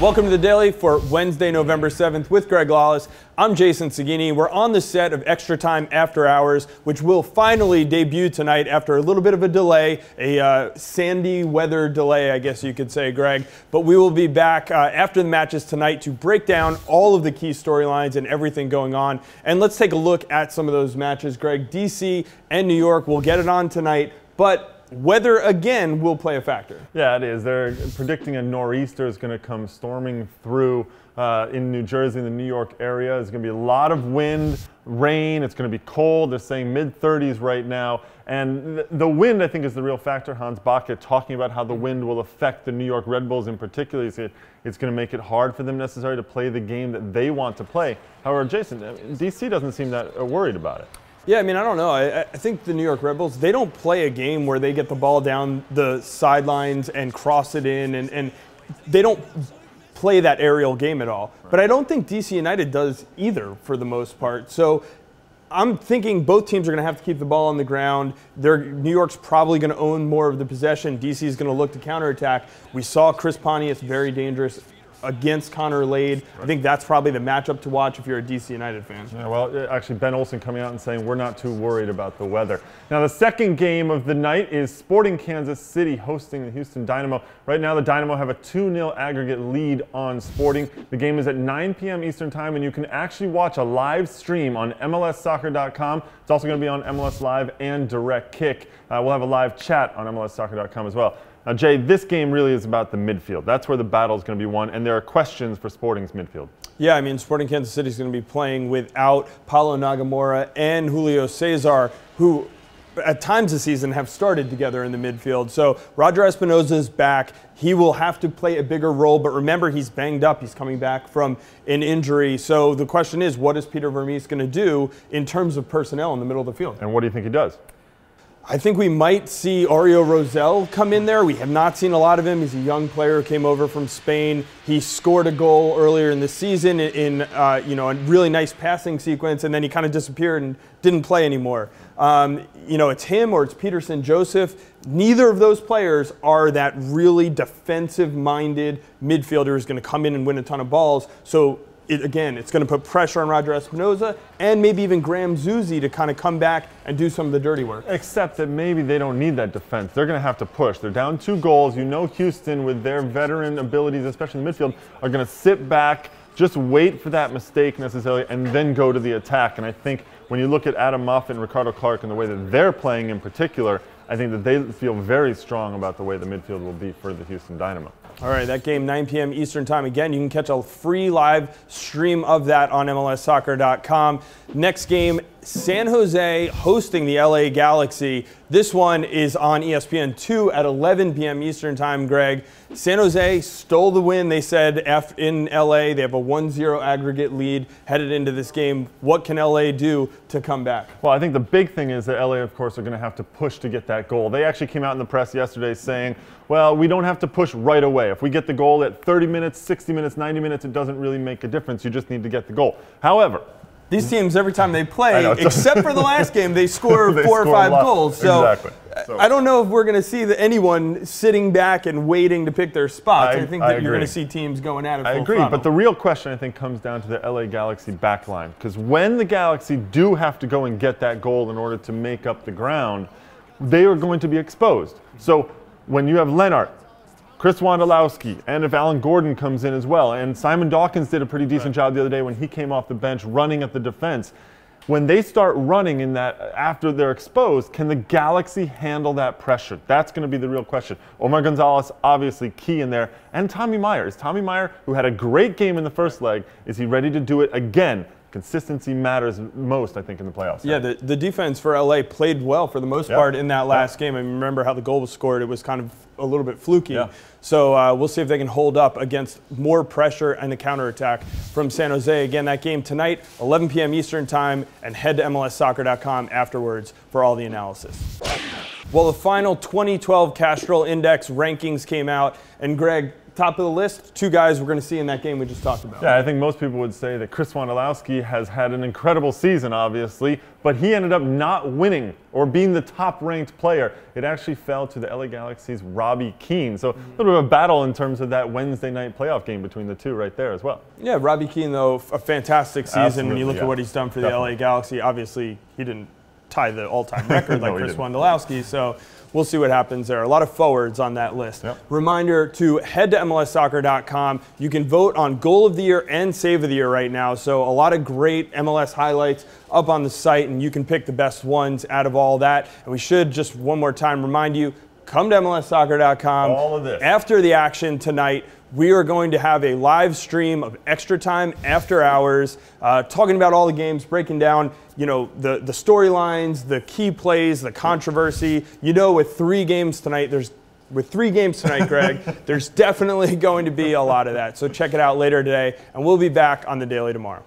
Welcome to the Daily for Wednesday, November 7th with Greg Lawless. I'm Jason Seguini. We're on the set of ExtraTime After Hours, which will finally debut tonight after a little bit of a delay, a sandy weather delay, I guess you could say, Greg. But we will be back after the matches tonight to break down all of the key storylines and everything going on. And let's take a look at some of those matches, Greg. DC and New York will get it on tonight, but weather, again, will play a factor. Yeah, it is. They're predicting a nor'easter is going to come storming through in New Jersey, in the New York area. There's going to be a lot of wind, rain. It's going to be cold. They're saying mid-30s right now. And the wind, I think, is the real factor. Hans Backe talking about how the wind will affect the New York Red Bulls in particular. He said it's going to make it hard for them necessarily to play the game that they want to play. However, Jason, DC doesn't seem that worried about it. Yeah, I mean, I don't know. I think the New York Red Bulls, they don't play a game where they get the ball down the sidelines and cross it in, and they don't play that aerial game at all. But I don't think DC United does either for the most part. So I'm thinking both teams are going to have to keep the ball on the ground. New York's probably going to own more of the possession. DC is going to look to counterattack. We saw Chris Pontius very dangerous against Connor Lade. I think that's probably the matchup to watch if you're a DC United fan. Yeah, well, actually, Ben Olsen coming out and saying we're not too worried about the weather. Now, the second game of the night is Sporting Kansas City hosting the Houston Dynamo. Right now, the Dynamo have a 2-0 aggregate lead on Sporting. The game is at 9 p.m. Eastern Time, and you can actually watch a live stream on MLSsoccer.com. It's also going to be on MLS Live and Direct Kick. We'll have a live chat on MLSsoccer.com as well. Now, Jay, this game really is about the midfield. That's where the battle is going to be won, and there are questions for Sporting's midfield. Yeah, I mean, Sporting Kansas City is going to be playing without Paulo Nagamura and Julio Cesar, who at times this season have started together in the midfield. So Roger Espinoza is back. He will have to play a bigger role, but remember, he's banged up. He's coming back from an injury. So the question is, what is Peter Vermes going to do in terms of personnel in the middle of the field? And what do you think he does? I think we might see Aurelio Rosell come in there. We have not seen a lot of him. He's a young player who came over from Spain. He scored a goal earlier in the season in a really nice passing sequence, and then he kind of disappeared and didn't play anymore. It's him or it's Peterson Joseph. Neither of those players are that really defensive-minded midfielder who's going to come in and win a ton of balls. So again, it's going to put pressure on Roger Espinoza and maybe even Graham Zusi to kind of come back and do some of the dirty work. Except that maybe they don't need that defense. They're going to have to push. They're down 2 goals. You know Houston, with their veteran abilities, especially in the midfield, are going to sit back, just wait for that mistake necessarily, and then go to the attack. And I think when you look at Adam Moffat and Ricardo Clark and the way that they're playing in particular, I think that they feel very strong about the way the midfield will be for the Houston Dynamo. All right, that game, 9 p.m. Eastern Time. Again, you can catch a free live stream of that on MLSsoccer.com. Next game, San Jose hosting the LA Galaxy. This one is on ESPN2 at 11 p.m. Eastern Time, Greg. San Jose stole the win, they said, in LA. They have a 1-0 aggregate lead headed into this game. What can LA do to come back? Well, I think the big thing is that LA, of course, are going to have to push to get that goal. They actually came out in the press yesterday saying, well, we don't have to push right away. If we get the goal at 30 minutes, 60 minutes, 90 minutes, it doesn't really make a difference. You just need to get the goal. However, these teams, every time they play, except for the last game, they score 4 or 5 goals. So exactly. I don't know if we're going to see anyone sitting back and waiting to pick their spots. I think that you're going to see teams going at it full agree, throttle. But the real question, I think, comes down to the LA Galaxy backline. Because when the Galaxy do have to go and get that goal in order to make up the ground, they are going to be exposed. So when you have Lennart, Chris Wondolowski, and if Alan Gordon comes in as well, and Simon Dawkins did a pretty decent job the other day when he came off the bench running at the defense. When they start running in that after they're exposed, can the Galaxy handle that pressure? That's going to be the real question. Omar Gonzalez, obviously key in there, and Tommy Meyer. Is Tommy Meyer, who had a great game in the first leg, is he ready to do it again? Consistency matters most, I think, in the playoffs. Yeah, the defense for LA played well for the most part in that last game. I mean, remember how the goal was scored. It was kind of a little bit fluky. Yeah. So we'll see if they can hold up against more pressure and the counterattack from San Jose. Again, that game tonight, 11 p.m. Eastern Time, and head to MLSsoccer.com afterwards for all the analysis. Well, the final 2012 Castrol Index rankings came out, and Greg, top of the list, two guys we're going to see in that game we just talked about. Yeah, I think most people would say that Chris Wondolowski has had an incredible season, obviously, but he ended up not winning or being the top-ranked player. It actually fell to the LA Galaxy's Robbie Keane. So a little bit of a battle in terms of that Wednesday night playoff game between the two right there as well. Yeah, Robbie Keane, though, a fantastic season. Absolutely, When you look at what he's done for the LA Galaxy, obviously he didn't tie the all-time record like Chris Wondolowski, so we'll see what happens there. A lot of forwards on that list. Yep. Reminder to head to MLSsoccer.com. You can vote on Goal of the Year and Save of the Year right now, so a lot of great MLS highlights up on the site, and you can pick the best ones out of all that. And we should just one more time remind you, come to MLSsoccer.com. All of this. After the action tonight, we are going to have a live stream of Extra Time After Hours, talking about all the games, breaking down, you know, the storylines, the key plays, the controversy. You know, with three games tonight, Greg, there's definitely going to be a lot of that. So check it out later today, and we'll be back on The Daily tomorrow.